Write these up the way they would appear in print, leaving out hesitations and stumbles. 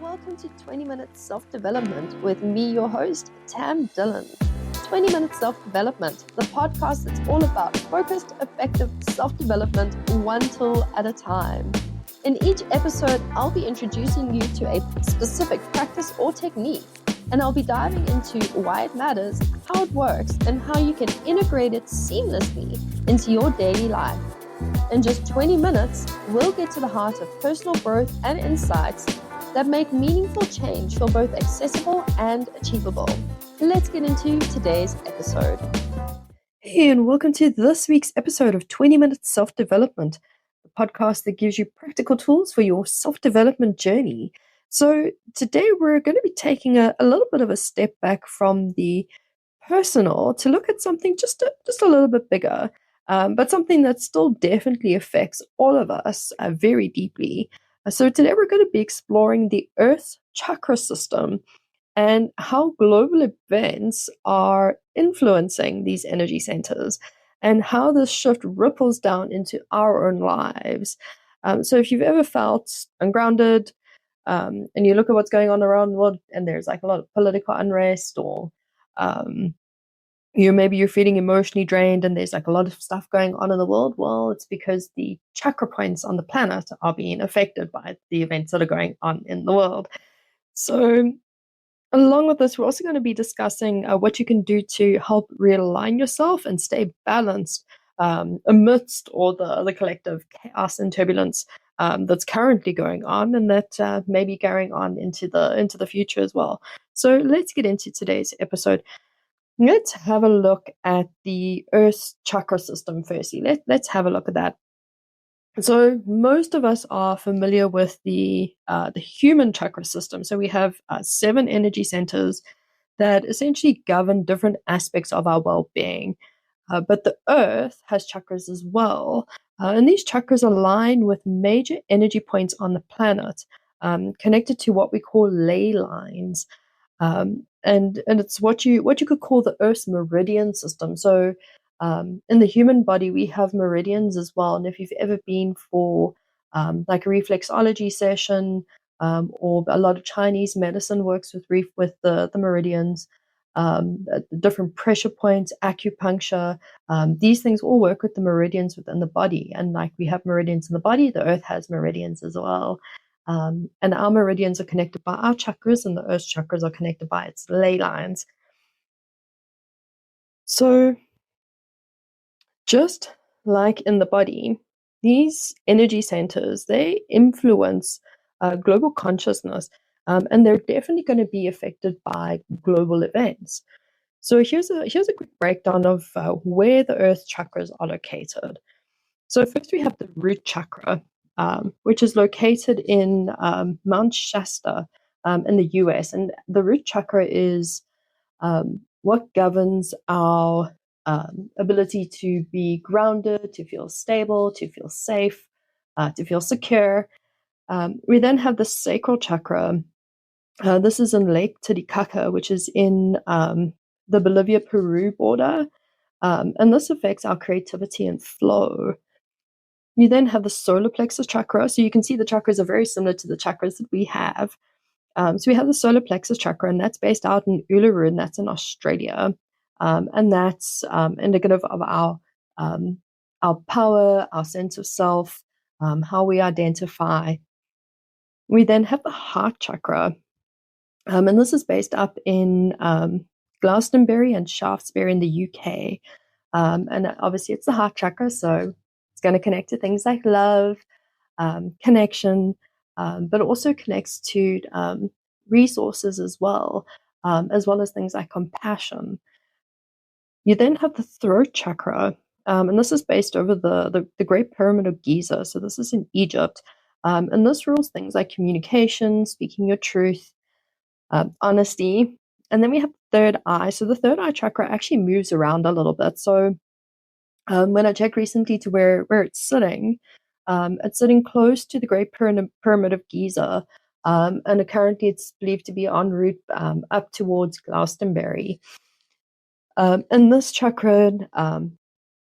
Welcome to 20 Minutes Self-Development with me, your host, Tam Dillon. 20 Minutes Self-Development, the podcast that's all about focused, effective self-development, one tool at a time. In each episode, I'll be introducing you to a specific practice or technique, and I'll be diving into why it matters, how it works, and how you can integrate it seamlessly into your daily life. In just 20 minutes, we'll get to the heart of personal growth and insights that make meaningful change feel both accessible and achievable. Let's get into today's episode. Hey, and welcome to this week's episode of 20 Minutes Self-Development, the podcast that gives you practical tools for your self-development journey. So today we're going to be taking a little bit of a step back from the personal to look at something just a little bit bigger, but something that still definitely affects all of us very deeply. So today we're going to be exploring the Earth Chakra system and how global events are influencing these energy centers and how this shift ripples down into our own lives. So if you've ever felt ungrounded and you look at what's going on around the world and there's like a lot of political unrest, or maybe you're feeling emotionally drained and there's like a lot of stuff going on in the world, well, it's because the chakra points on the planet are being affected by the events that are going on in the world. So along with this, we're also going to be discussing what you can do to help realign yourself and stay balanced amidst all the collective chaos and turbulence that's currently going on, and that may be going on into the future as well. So let's get into today's episode. Let's have a look at the Earth chakra system firstly. Let's have a look at that. So most of us are familiar with the human chakra system. So we have 7 energy centers that essentially govern different aspects of our well-being. But the Earth has chakras as well. And these chakras align with major energy points on the planet, connected to what we call ley lines. And it's what you could call the Earth's meridian system. So in the human body, we have meridians as well. And if you've ever been for like a reflexology session, or a lot of Chinese medicine works with the meridians, different pressure points, acupuncture, these things all work with the meridians within the body. And like we have meridians in the body, the Earth has meridians as well. And our meridians are connected by our chakras, and the Earth chakras are connected by its ley lines. So just like in the body, these energy centers, they influence global consciousness, and they're definitely going to be affected by global events. So here's a quick breakdown of where the Earth chakras are located. So first we have the Root Chakra, which is located in Mount Shasta in the US. And the Root Chakra is what governs our ability to be grounded, to feel stable, to feel safe, to feel secure. We then have the Sacral Chakra. This is in Lake Titicaca, which is in the Bolivia-Peru border. And this affects our creativity and flow. You then have the solar plexus chakra. So you can see the chakras are very similar to the chakras that we have. So we have the solar plexus chakra, and that's based out in Uluru, and that's in Australia. And that's indicative of our power, our sense of self, how we identify. We then have the heart chakra, and this is based up in Glastonbury and Shaftesbury in the UK. And obviously it's the heart chakra, so it's going to connect to things like love, connection, but it also connects to resources as well as things like compassion. You then have the throat chakra, and this is based over the Great Pyramid of Giza. So this is in Egypt, and this rules things like communication, speaking your truth, honesty. And then we have the third eye. So the third eye chakra actually moves around a little bit. So when I checked recently to where it's sitting close to the Great Pyramid of Giza, and currently it's believed to be en route up towards Glastonbury. And this chakra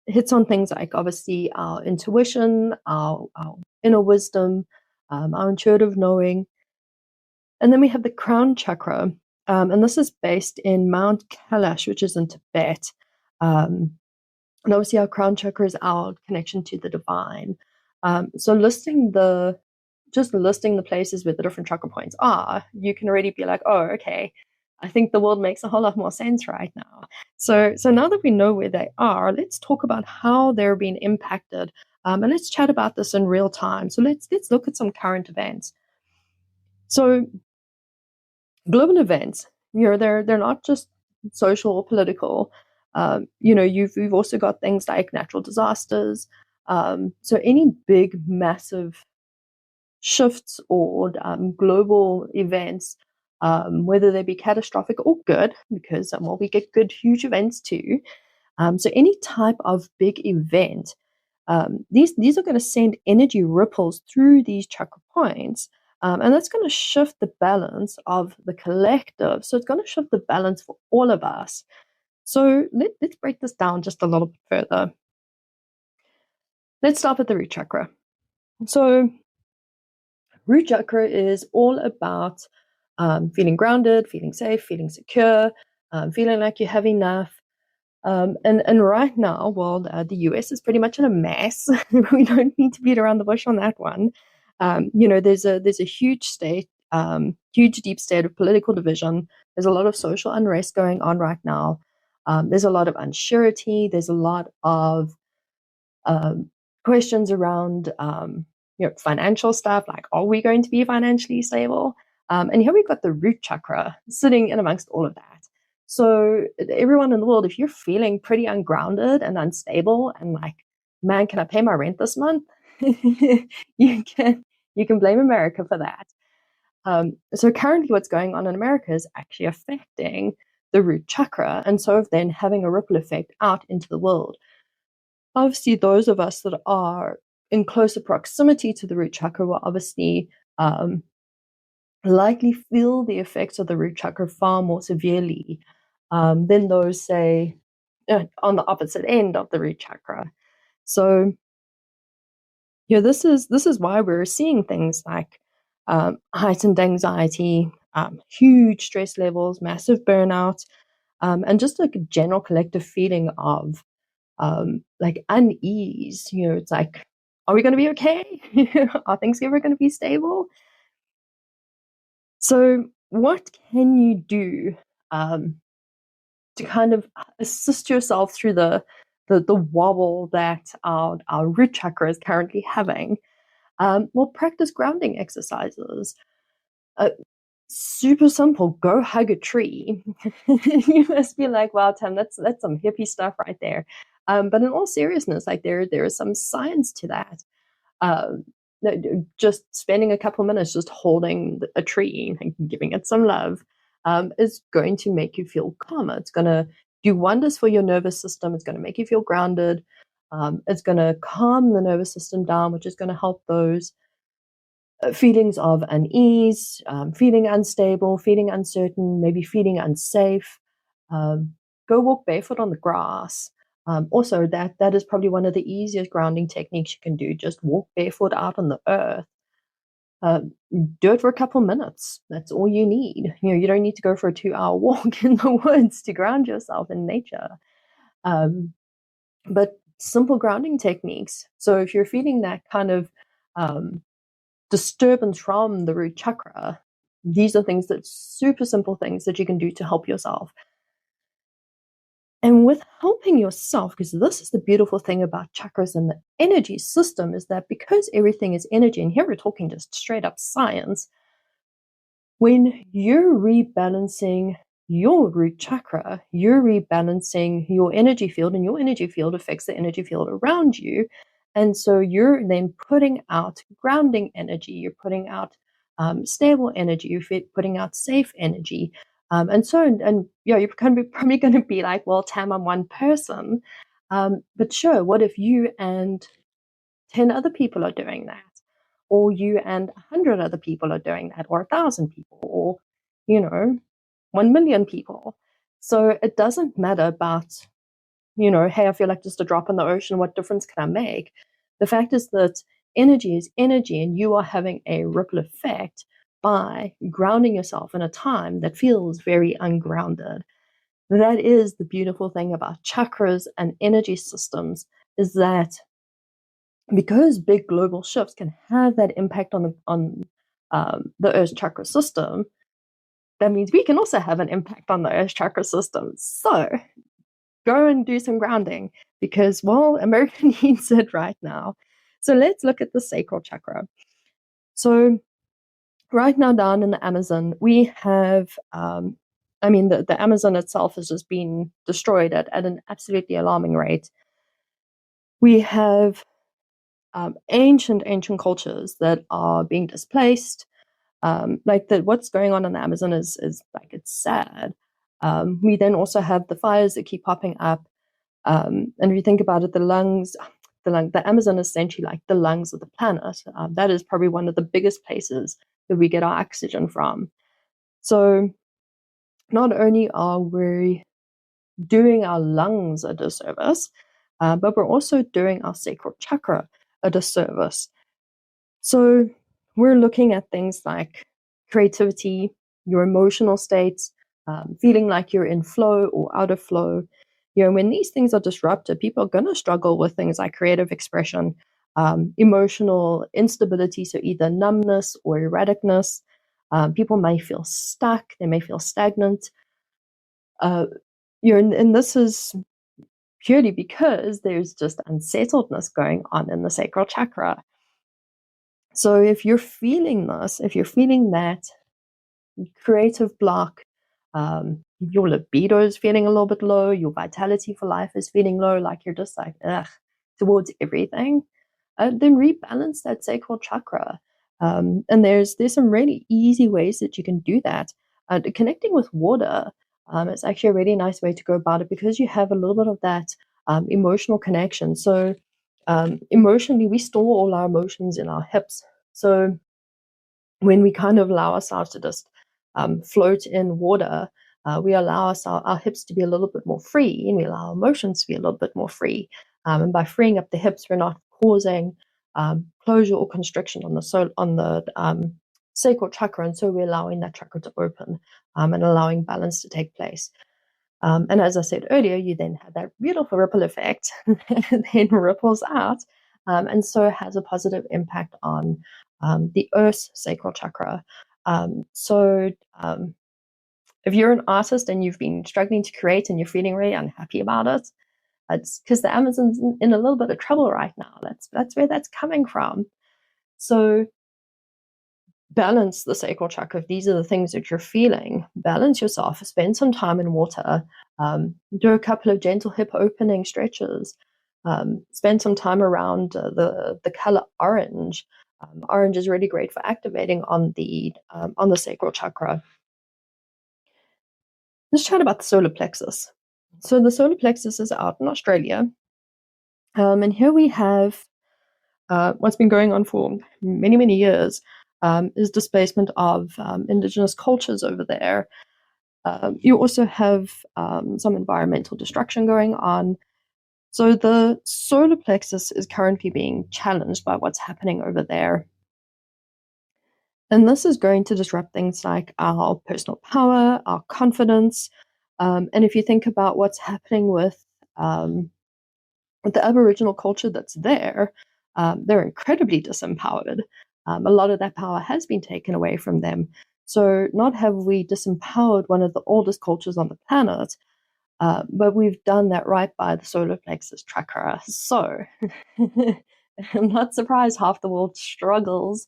hits on things like obviously our intuition, our inner wisdom, our intuitive knowing. And then we have the crown chakra, and this is based in Mount Kailash, which is in Tibet. And obviously our crown chakra is our connection to the divine. So just listing the places where the different chakra points are, you can already be like, oh, okay, I think the world makes a whole lot more sense right now. So now that we know where they are, let's talk about how they're being impacted. And let's chat about this in real time. So let's look at some current events. So global events, they're not just social or political. You've also got things like natural disasters. So any big, massive shifts or global events, whether they be catastrophic or good, because we get good, huge events too. So any type of big event, these are going to send energy ripples through these chakra points, and that's going to shift the balance of the collective. So it's going to shift the balance for all of us. So let's break this down just a little bit further. Let's start with the root chakra. So root chakra is all about feeling grounded, feeling safe, feeling secure, feeling like you have enough. And right now, the US is pretty much in a mess. We don't need to beat around the bush on that one. There's a huge deep state of political division. There's a lot of social unrest going on right now. There's a lot of unsurety. There's a lot of questions around financial stuff, like, are we going to be financially stable? And here we've got the root chakra sitting in amongst all of that. So everyone in the world, if you're feeling pretty ungrounded and unstable and like, man, can I pay my rent this month? you can blame America for that. So currently what's going on in America is actually affecting the root chakra, and so then having a ripple effect out into the world. Obviously, those of us that are in closer proximity to the root chakra will obviously likely feel the effects of the root chakra far more severely than those, say, on the opposite end of the root chakra. So, this is why we're seeing things like heightened anxiety, huge stress levels, massive burnout, and just like a general collective feeling of like unease. It's like, are we going to be okay? Are things ever going to be stable? So what can you do to kind of assist yourself through the wobble that our root chakra is currently having? Practice grounding exercises. Super simple. Go hug a tree. You must be like, wow, Tam, that's some hippie stuff right there. But in all seriousness, like there is some science to that. Just spending a couple minutes just holding a tree and giving it some love is going to make you feel calmer. It's going to do wonders for your nervous system. It's going to make you feel grounded. It's going to calm the nervous system down, which is going to help those feelings of unease, feeling unstable, feeling uncertain, maybe feeling unsafe. Go walk barefoot on the grass. Also, that is probably one of the easiest grounding techniques you can do. Just walk barefoot out on the earth. Do it for a couple minutes. That's all you need. You don't need to go for a 2-hour walk in the woods to ground yourself in nature. But simple grounding techniques. So if you're feeling that kind of disturbance from the root chakra, these are things that super simple things that you can do to help yourself. And with helping yourself, because this is the beautiful thing about chakras and the energy system, is that because everything is energy, and here we're talking just straight up science, when you're rebalancing your root chakra, you're rebalancing your energy field, and your energy field affects the energy field around you. And so you're then putting out grounding energy, you're putting out stable energy, you're putting out safe energy. You're probably going to be like, well, Tam, I'm one person. But sure, what if you and 10 other people are doing that? Or you and 100 other people are doing that, or 1,000 people, or 1 million people. So it doesn't matter about, hey, I feel like just a drop in the ocean. What difference can I make? The fact is that energy is energy, and you are having a ripple effect by grounding yourself in a time that feels very ungrounded. That is the beautiful thing about chakras and energy systems, is that because big global shifts can have that impact on the Earth's chakra system, that means we can also have an impact on the Earth's chakra system. So go and do some grounding because, well, America needs it right now. So let's look at the sacral chakra. So right now down in the Amazon, we have, the Amazon itself has just been destroyed at an absolutely alarming rate. We have ancient cultures that are being displaced. What's going on in the Amazon is like, it's sad. We then also have the fires that keep popping up. And if you think about it, the Amazon is essentially like the lungs of the planet. That is probably one of the biggest places that we get our oxygen from. So not only are we doing our lungs a disservice, but we're also doing our sacral chakra a disservice. So we're looking at things like creativity, your emotional states, feeling like you're in flow or out of flow. When these things are disrupted, people are going to struggle with things like creative expression, emotional instability, so either numbness or erraticness. People may feel stuck, they may feel stagnant. And this is purely because there's just unsettledness going on in the sacral chakra. So if you're feeling this, if you're feeling that creative block, your libido is feeling a little bit low, your vitality for life is feeling low, like you're just like, ugh, towards everything, then rebalance that sacral chakra. And there's some really easy ways that you can do that. Connecting with water is actually a really nice way to go about it because you have a little bit of that emotional connection. So emotionally, we store all our emotions in our hips. So when we kind of allow ourselves to just float in water, we allow our hips to be a little bit more free, and we allow our emotions to be a little bit more free. And by freeing up the hips, we're not causing closure or constriction on the sacral chakra, and so we're allowing that chakra to open and allowing balance to take place. And as I said earlier, you then have that beautiful ripple effect that then ripples out, and so has a positive impact on the Earth's sacral chakra. If you're an artist and you've been struggling to create and you're feeling really unhappy about it, it's because the Amazon's in a little bit of trouble right now. That's where that's coming from. So balance the sacral chakra. If these are the things that you're feeling, balance yourself. Spend some time in water. Do a couple of gentle hip opening stretches. Spend some time around the color orange. Orange is really great for activating on the sacral chakra. Let's chat about the solar plexus. So the solar plexus is out in Australia. And here we have what's been going on for many, many years is displacement of indigenous cultures over there. You also have some environmental destruction going on. So the solar plexus is currently being challenged by what's happening over there. And this is going to disrupt things like our personal power, our confidence. And if you think about what's happening with the Aboriginal culture that's there, they're incredibly disempowered. A lot of that power has been taken away from them. So not have we disempowered one of the oldest cultures on the planet, but we've done that right by the solar plexus chakra. So I'm not surprised half the world struggles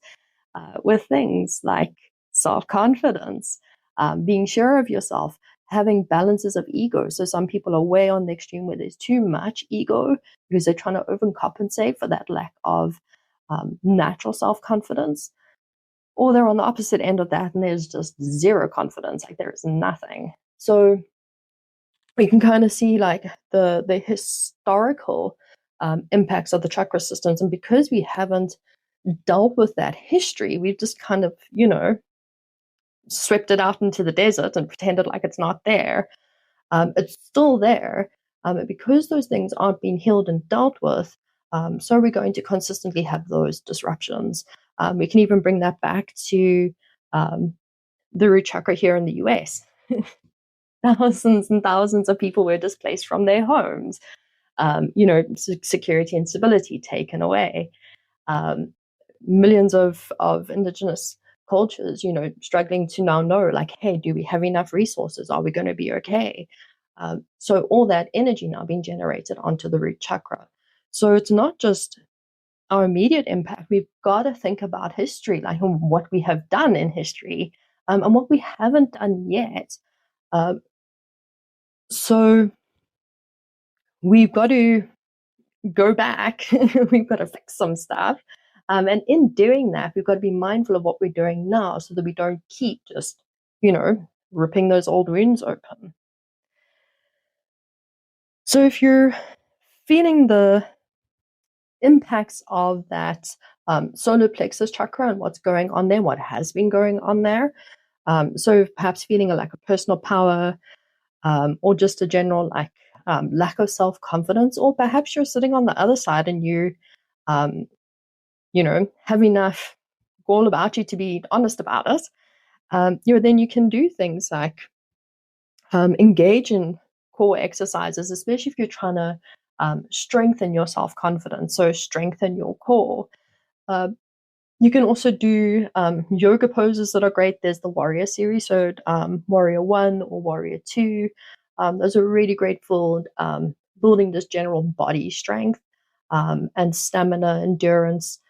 with things like self-confidence, being sure of yourself, having balances of ego. So some people are way on the extreme where there's too much ego because they're trying to overcompensate for that lack of natural self-confidence. Or they're on the opposite end of that and there's just zero confidence, like there is nothing. So we can kind of see like the historical impacts of the chakra systems. And because we haven't dealt with that history, we've just kind of, swept it out into the desert and pretended like it's not there. It's still there. Because those things aren't being healed and dealt with, so we're going to consistently have those disruptions. We can even bring that back to the root chakra here in the US. Thousands and thousands of people were displaced from their homes. Security and stability taken away. Millions of indigenous cultures, struggling to now know, like, hey, do we have enough resources? Are we going to be okay? So all that energy now being generated onto the root chakra. So it's not just our immediate impact. We've got to think about history, like what we have done in history, and what we haven't done yet. So we've got to go back. We've got to fix some stuff. And in doing that, we've got to be mindful of what we're doing now so that we don't keep just, ripping those old wounds open. So if you're feeling the impacts of that solar plexus chakra and what's going on there, what has been going on there, so perhaps feeling a lack of personal power, or just a general lack of self-confidence, or perhaps you're sitting on the other side and you have enough all about you to be honest about it, then you can do things like engage in core exercises, especially if you're trying to strengthen your self-confidence, so strengthen your core. You can also do yoga poses that are great. There's the warrior series, so warrior 1 or warrior 2. Those are really great for building this general body strength and stamina, endurance.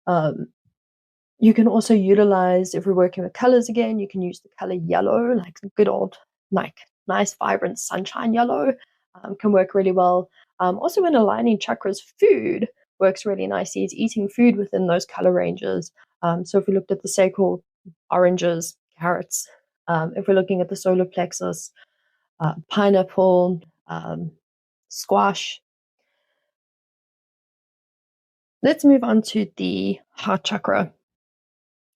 You can also utilize, if we're working with colors again, you can use the color yellow, like good old, like nice, vibrant sunshine yellow, can work really well. Also, when aligning chakras, food works really nicely. It's eating food within those color ranges. So if we looked at the sacral, oranges, carrots. If we're looking at the solar plexus, pineapple, squash. Let's move on to the heart chakra.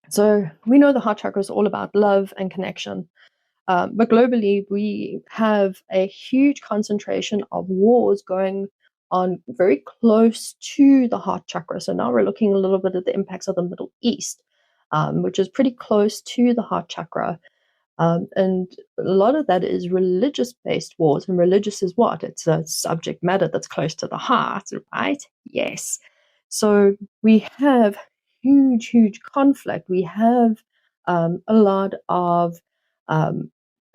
So we know the heart chakra is all about love and connection. But globally, we have a huge concentration of wars going on very close to the heart chakra. So now we're looking a little bit at the impacts of the Middle East, which is pretty close to the heart chakra. And a lot of that is religious-based wars. And religious is what? It's a subject matter that's close to the heart, right? Yes. So we have huge, huge conflict. We have a lot of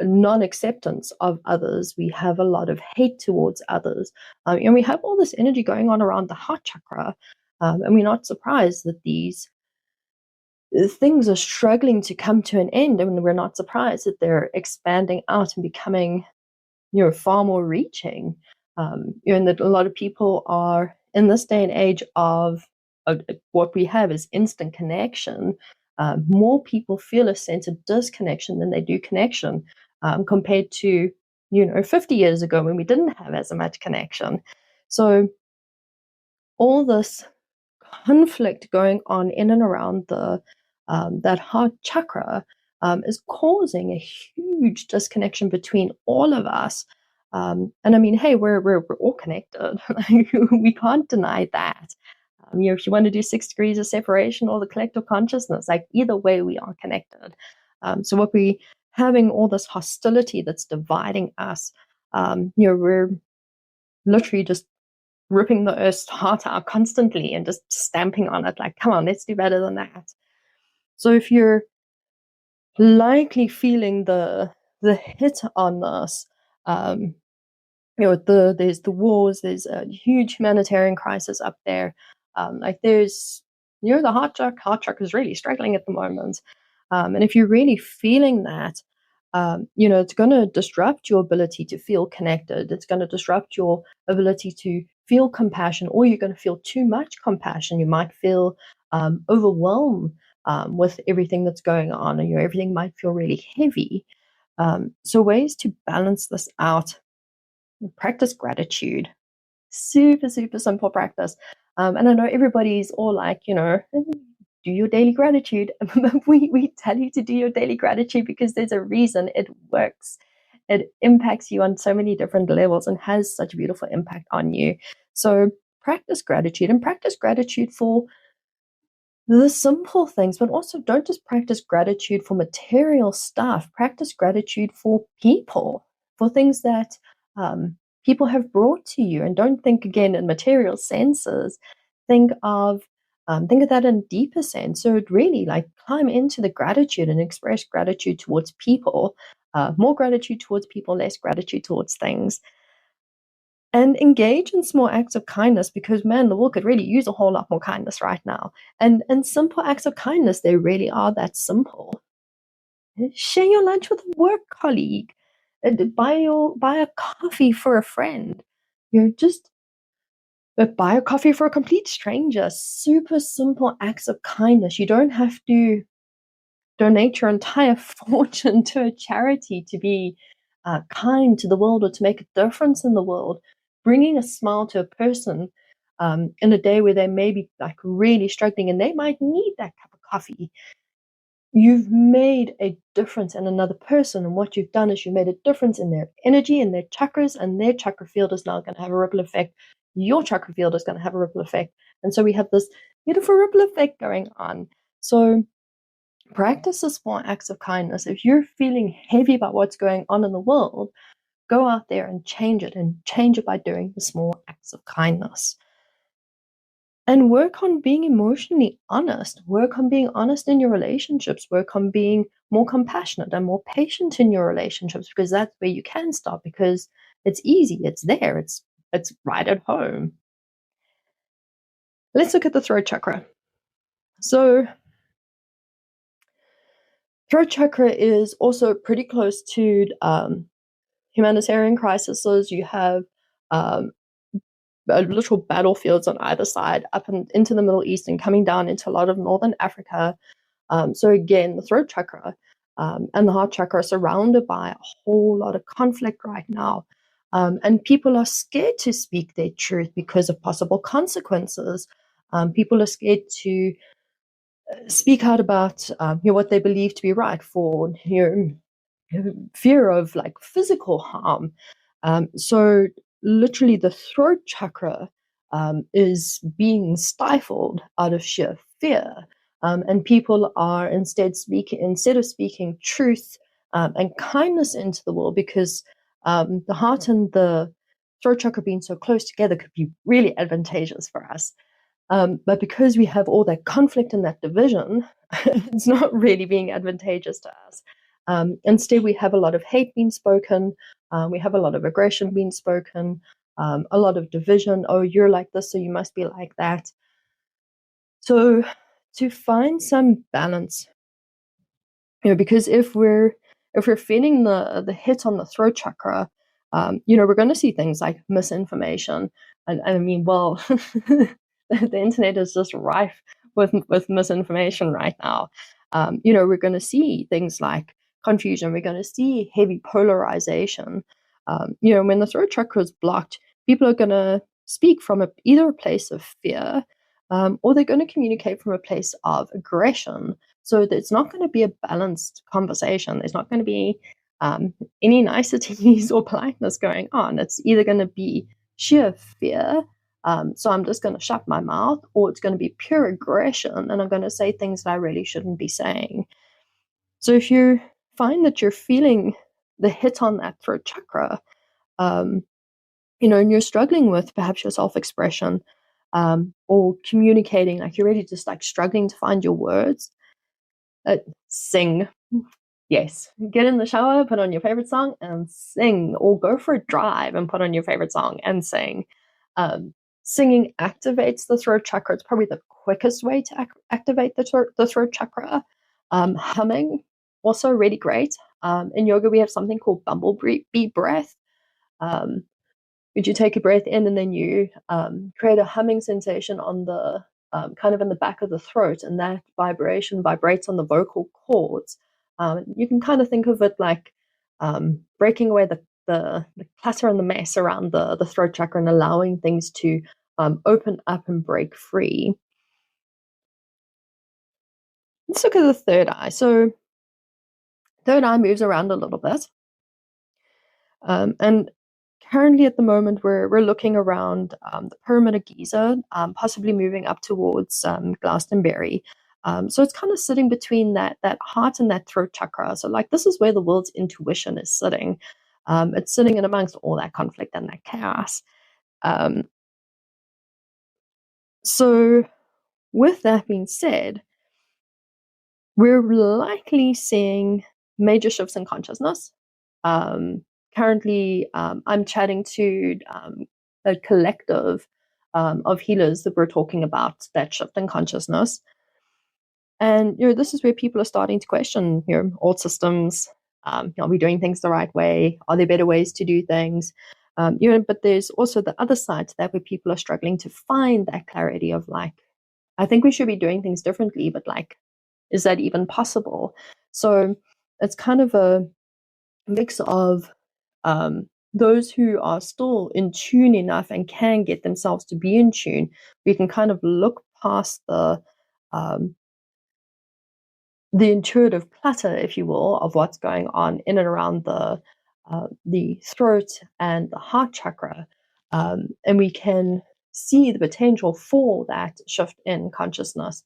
non-acceptance of others. We have a lot of hate towards others. And we have all this energy going on around the heart chakra. And we're not surprised that these things are struggling to come to an end, and we're not surprised that they're expanding out and becoming, far more reaching. And that a lot of people are in this day and age of what we have is instant connection. More people feel a sense of disconnection than they do connection, compared to 50 years ago when we didn't have as much connection. So all this conflict going on in and around that heart chakra is causing a huge disconnection between all of us. And I mean, hey, we're all connected. We can't deny that. If you want to do 6 degrees of separation or the collective consciousness, like either way, we are connected. So what we having all this hostility that's dividing us, we're literally just ripping the earth's heart out constantly and just stamping on it like, come on, let's do better than that. So if you're likely feeling the hit on this, there's the wars, there's a huge humanitarian crisis up there. There's, the heart chakra is really struggling at the moment. And if you're really feeling that, it's going to disrupt your ability to feel connected. It's going to disrupt your ability to feel compassion, or you're going to feel too much compassion. You might feel overwhelmed with everything that's going on, and everything might feel really heavy. So ways to balance this out: practice gratitude. Super, super simple practice. And I know everybody's all like, do your daily gratitude. But we tell you to do your daily gratitude because there's a reason it works. It impacts you on so many different levels and has such a beautiful impact on you. So practice gratitude, and practice gratitude for the simple things, but also don't just practice gratitude for material stuff. Practice gratitude for people, for things that people have brought to you, and don't think again in material senses. Think of that in deeper sense. So it really like climb into the gratitude and express gratitude towards people, more gratitude towards people, less gratitude towards things. And engage in small acts of kindness, because man, the world could really use a whole lot more kindness right now. And simple acts of kindness, they really are that simple. Share your lunch with a work colleague. Buy a coffee for a friend. Just buy a coffee for a complete stranger. Super simple acts of kindness. You don't have to donate your entire fortune to a charity to be kind to the world or to make a difference in the world. Bringing a smile to a person in a day where they may be like really struggling and they might need that cup of coffee. You've made a difference in another person, and what you've done is you made a difference in their energy and their chakras, and their chakra field is now going to have a ripple effect. Your chakra field is going to have a ripple effect, and so we have this beautiful ripple effect going on. So practice the small acts of kindness. If you're feeling heavy about what's going on in the world, go out there and change it by doing the small acts of kindness. And work on being emotionally honest. Work on being honest in your relationships. Work on being more compassionate and more patient in your relationships, because that's where you can start, because it's easy, it's there, it's right at home. Let's look at the throat chakra. So throat chakra is also pretty close to humanitarian crises. You have literal battlefields on either side, up and into the Middle East and coming down into a lot of northern Africa. So again, the throat chakra and the heart chakra are surrounded by a whole lot of conflict right now. And people are scared to speak their truth because of possible consequences. People are scared to speak out about what they believe to be right, for fear of like physical harm. So literally the throat chakra is being stifled out of sheer fear. And people are instead of speaking truth and kindness into the world, because the heart and the throat chakra being so close together could be really advantageous for us. But because we have all that conflict and that division, it's not really being advantageous to us. Instead, we have a lot of hate being spoken. We have a lot of aggression being spoken, a lot of division. Oh, you're like this, so you must be like that. So to find some balance, because if we're feeling the hit on the throat chakra, we're going to see things like misinformation. And I mean, well, the internet is just rife with misinformation right now. We're going to see things like confusion. We're going to see heavy polarization. When the throat chakra is blocked, people are going to speak from either a place of fear, or they're going to communicate from a place of aggression. So it's not going to be a balanced conversation. There's not going to be any niceties or politeness going on. It's either going to be sheer fear, so I'm just going to shut my mouth, or it's going to be pure aggression, and I'm going to say things that I really shouldn't be saying. So if you find that you're feeling the hit on that throat chakra, and you're struggling with perhaps your self-expression, or communicating, like you're really just like struggling to find your words, sing. Yes, get in the shower, put on your favorite song and sing, or go for a drive and put on your favorite song and sing. Singing activates the throat chakra. It's probably the quickest way to activate the throat chakra. Humming, also really great. In yoga, we have something called bumblebee breath. Would you take a breath in and then you create a humming sensation on the kind of in the back of the throat, and that vibration vibrates on the vocal cords. You can kind of think of it like breaking away the clutter and the mess around the throat chakra and allowing things to open up and break free. Let's look at the third eye. So third eye moves around a little bit. And currently at the moment, we're looking around the Pyramid of Giza, possibly moving up towards Glastonbury. So it's kind of sitting between that heart and that throat chakra. So like this is where the world's intuition is sitting. It's sitting in amongst all that conflict and that chaos. So with that being said, we're likely seeing major shifts in consciousness. Currently, I'm chatting to a collective of healers that we're talking about that shift in consciousness. And this is where people are starting to question all systems. Are we doing things the right way? Are there better ways to do things? But there's also the other side to that where people are struggling to find that clarity of like, I think we should be doing things differently, but like, is that even possible? So it's kind of a mix of those who are still in tune enough and can get themselves to be in tune. We can kind of look past the intuitive clutter, if you will, of what's going on in and around the throat and the heart chakra, and we can see the potential for that shift in consciousness.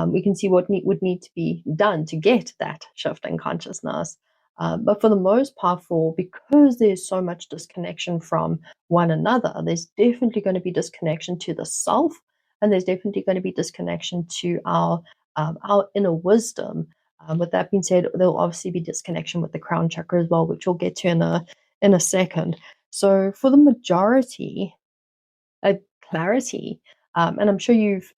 We can see what would need to be done to get that shift in consciousness. But for the most part, because there's so much disconnection from one another, there's definitely going to be disconnection to the self, and there's definitely going to be disconnection to our inner wisdom. With that being said, there'll obviously be disconnection with the crown chakra as well, which we'll get to in a second. So for the majority, clarity, and I'm sure you've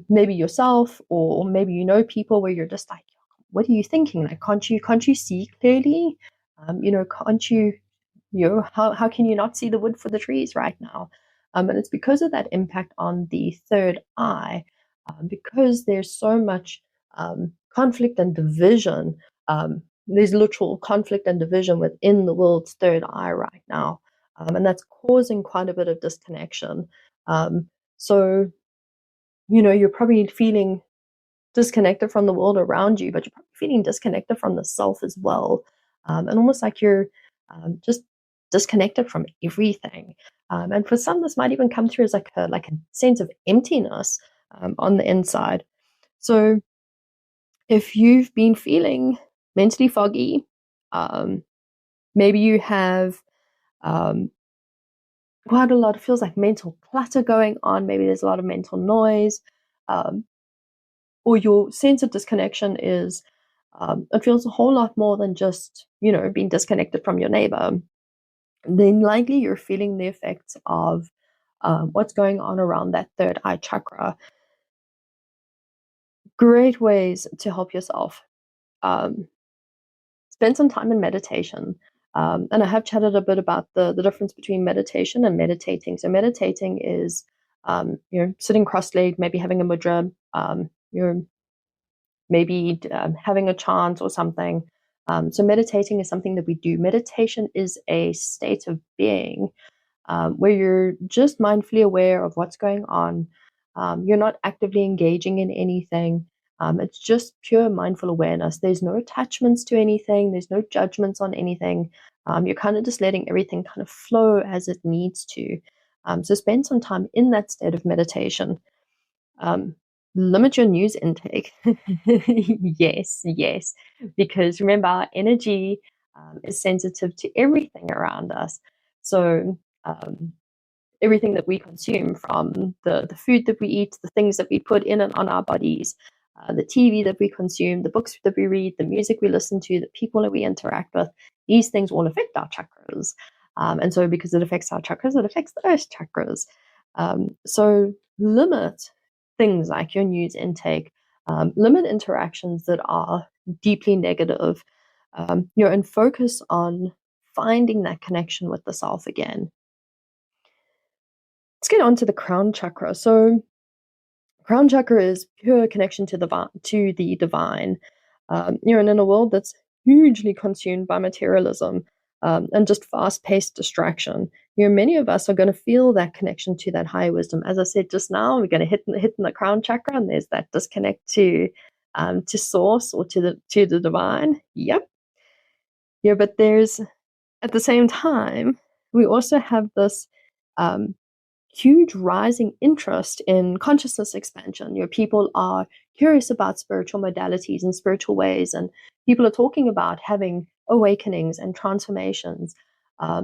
maybe yourself or maybe people where you're just like, what are you thinking? Like, can't you see clearly? Can't you? How can you not see the wood for the trees right now? And it's because of that impact on the third eye, because there's so much conflict and division. There's literal conflict and division within the world's third eye right now, and that's causing quite a bit of disconnection. So, you're probably feeling disconnected from the world around you, but you're probably feeling disconnected from the self as well, and almost like you're just disconnected from everything. And for some, this might even come through as like a sense of emptiness on the inside. So if you've been feeling mentally foggy, maybe you have quite a lot of feels like mental clutter going on. Maybe there's a lot of mental noise, or your sense of disconnection is it feels a whole lot more than just being disconnected from your neighbor. Then likely you're feeling the effects of what's going on around that third eye chakra. Great ways to help yourself. Spend some time in meditation. And I have chatted a bit about the difference between meditation and meditating. So meditating is you're sitting cross-legged, maybe having a mudra, you're maybe having a chant or something. So meditating is something that we do. Meditation is a state of being where you're just mindfully aware of what's going on. You're not actively engaging in anything. It's just pure mindful awareness. There's no attachments to anything. There's no judgments on anything. You're kind of just letting everything kind of flow as it needs to. So spend some time in that state of meditation. Limit your news intake. Yes, because remember, our energy is sensitive to everything around us. So everything that we consume, from the food that we eat, the things that we put in and on our bodies, the TV that we consume, the books that we read, the music we listen to, the people that we interact with, these things all affect our chakras. And so because it affects our chakras, it affects the earth chakras. So limit things like your news intake, limit interactions that are deeply negative, and focus on finding that connection with the self again. Let's get on to the crown chakra. So crown chakra is pure connection to the divine. And in a world that's hugely consumed by materialism and just fast-paced distraction, many of us are going to feel that connection to that higher wisdom. As I said just now, we're going to hit in the crown chakra, and there's that disconnect to source or to the divine. Yep. Yeah, but there's, at the same time, we also have this huge rising interest in consciousness expansion. People are curious about spiritual modalities and spiritual ways, and people are talking about having awakenings and transformations.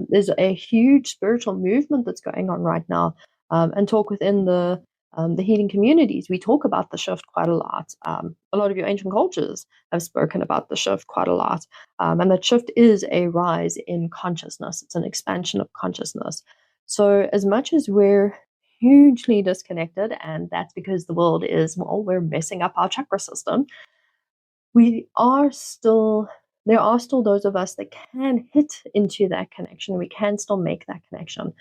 There's a huge spiritual movement that's going on right now, and talk within the healing communities. We talk about the shift quite a lot. A lot of your ancient cultures have spoken about the shift quite a lot, and that shift is a rise in consciousness. It's an expansion of consciousness. So as much as we're hugely disconnected, and that's because the world is, well, we're messing up our chakra system, we are still, there are still those of us that can hit into that connection. We can still make that connection.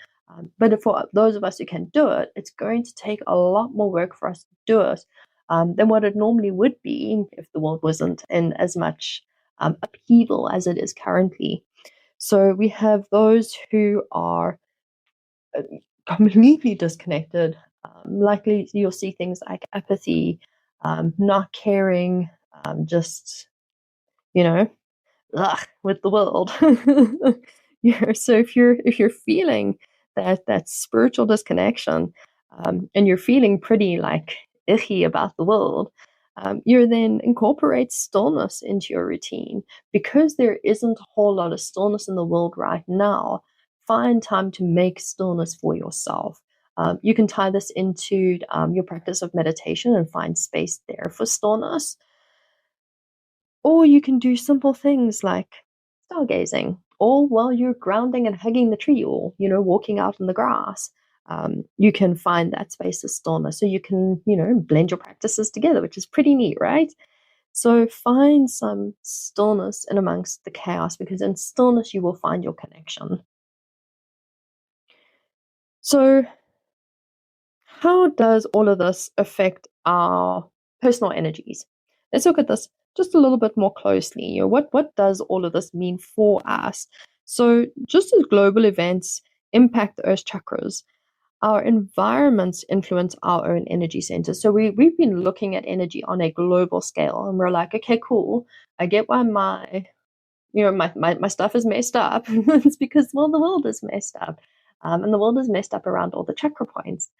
But for those of us who can do it, it's going to take a lot more work for us to do it than what it normally would be if the world wasn't in as much upheaval as it is currently. So we have those who are completely disconnected. Likely you'll see things like apathy, not caring, just, with the world. So if you're feeling that spiritual disconnection, and you're feeling pretty like icky about the world, you then incorporate stillness into your routine. Because there isn't a whole lot of stillness in the world right now, find time to make stillness for yourself. You can tie this into your practice of meditation and find space there for stillness. Or you can do simple things like stargazing, or while you're grounding and hugging the tree, or walking out in the grass. You can find that space of stillness, so you can blend your practices together, which is pretty neat, right? So find some stillness in amongst the chaos, because in stillness you will find your connection. So how does all of this affect our personal energies? Let's look at this just a little bit more closely. What does all of this mean for us? So just as global events impact the Earth's chakras, our environments influence our own energy centers. So we've been looking at energy on a global scale, and we're like, okay, cool. I get why my stuff is messed up. It's because, well, the world is messed up. And the world is messed up around all the chakra points.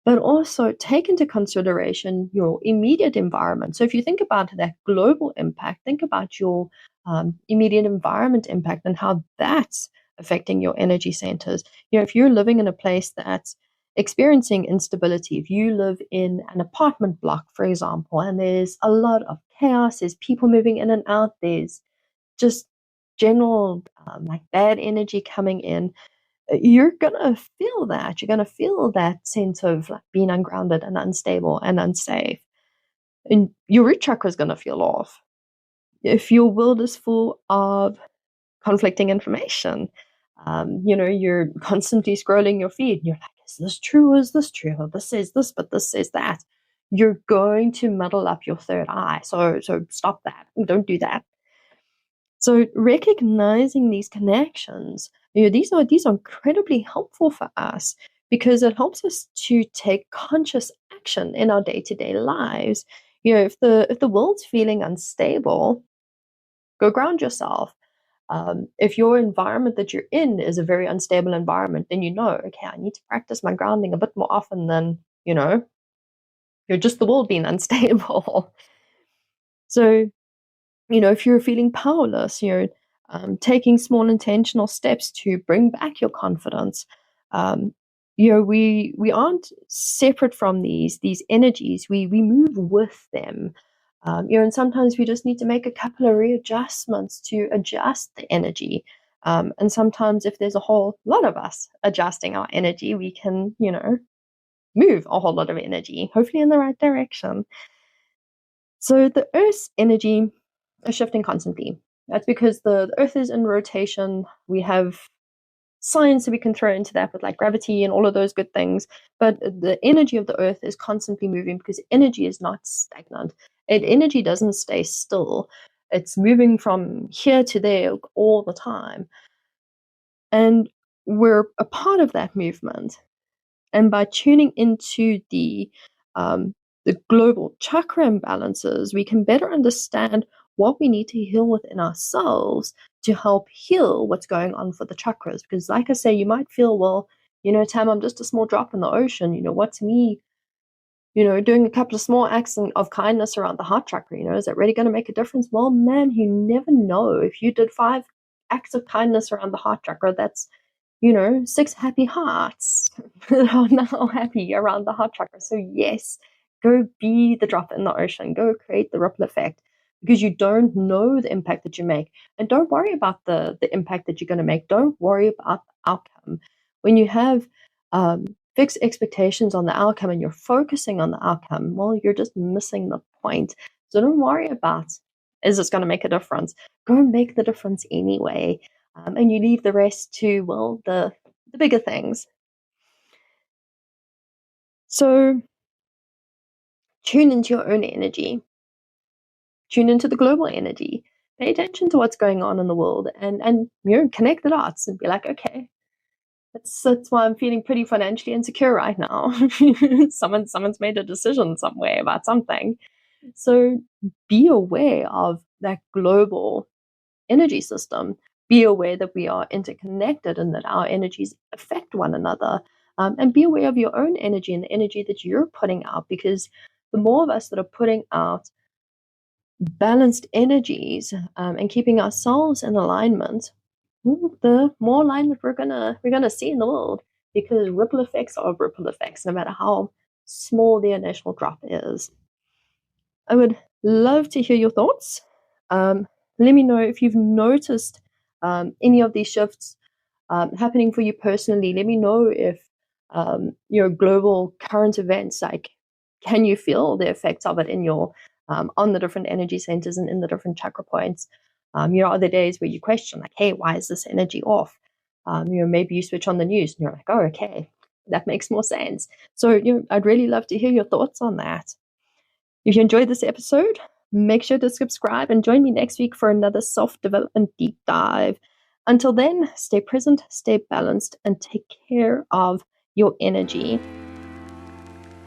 But also take into consideration your immediate environment. So if you think about that global impact, think about your immediate environment impact and how that's affecting your energy centers. If you're living in a place that's experiencing instability, if you live in an apartment block, for example, and there's a lot of chaos, there's people moving in and out, there's just general like bad energy coming in, you're gonna feel that. You're gonna feel that sense of like being ungrounded and unstable and unsafe. And your root chakra is gonna feel off. If your world is full of conflicting information, you're constantly scrolling your feed and you're like, is this true? Is this true? Well, this says this, but this says that. You're going to muddle up your third eye. So stop that. Don't do that. So recognizing these connections, these are incredibly helpful for us, because it helps us to take conscious action in our day-to-day lives. If the world's feeling unstable, go ground yourself. If your environment that you're in is a very unstable environment, then okay, I need to practice my grounding a bit more often than you're just the world being unstable. So if you're feeling powerless, taking small intentional steps to bring back your confidence. We aren't separate from these energies. We move with them. And sometimes we just need to make a couple of readjustments to adjust the energy. And sometimes if there's a whole lot of us adjusting our energy, we can, move a whole lot of energy, hopefully in the right direction. So the Earth's energy is shifting constantly. That's because the Earth is in rotation. We have science that we can throw into that with like gravity and all of those good things. But the energy of the Earth is constantly moving, because energy is not stagnant. Energy doesn't stay still. It's moving from here to there all the time. And we're a part of that movement. And by tuning into the global chakra imbalances, we can better understand what we need to heal within ourselves to help heal what's going on for the chakras. Because like I say, you might feel, well, Tam, I'm just a small drop in the ocean. What's me doing a couple of small acts of kindness around the heart chakra, is that really going to make a difference? Well, man, you never know. If you did 5 acts of kindness around the heart chakra, that's 6 happy hearts that are now happy around the heart chakra. So yes, go be the drop in the ocean. Go create the ripple effect, because you don't know the impact that you make. And don't worry about the impact that you're going to make. Don't worry about the outcome. When you have fixed expectations on the outcome and you're focusing on the outcome, well, you're just missing the point. So don't worry about, is this going to make a difference? Go and make the difference anyway. And you leave the rest to, well, the bigger things. So tune into your own energy. Tune into the global energy. Pay attention to what's going on in the world, and connect the dots and be like, okay, that's why I'm feeling pretty financially insecure right now. Someone's made a decision somewhere about something. So be aware of that global energy system. Be aware that we are interconnected and that our energies affect one another. And be aware of your own energy and the energy that you're putting out, because the more of us that are putting out balanced energies and keeping ourselves in alignment, the more alignment we're gonna see in the world, because ripple effects are ripple effects, no matter how small the initial drop is. I would love to hear your thoughts. Let me know if you've noticed any of these shifts happening for you personally. Let me know if your global current events, like, can you feel the effects of it in your on the different energy centers and in the different chakra points? Are there days where you question, like, hey, why is this energy off? Maybe you switch on the news and you're like, oh, okay, that makes more sense. So I'd really love to hear your thoughts on that. If you enjoyed this episode, make sure to subscribe and join me next week for another self-development deep dive. Until then, stay present, stay balanced, and take care of your energy.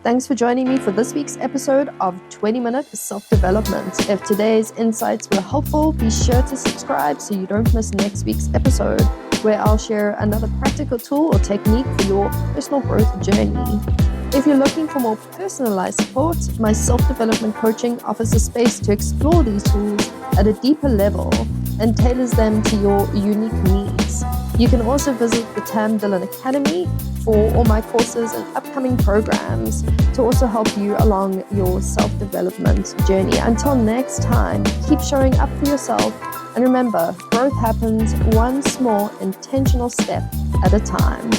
Thanks for joining me for this week's episode of 20-Minute Self-Development. If today's insights were helpful, be sure to subscribe so you don't miss next week's episode, where I'll share another practical tool or technique for your personal growth journey. If you're looking for more personalized support, my self-development coaching offers a space to explore these tools at a deeper level and tailors them to your unique needs. You can also visit the Tam Dillon Academy for all my courses and upcoming programs to also help you along your self-development journey. Until next time, keep showing up for yourself, and remember, growth happens one small intentional step at a time.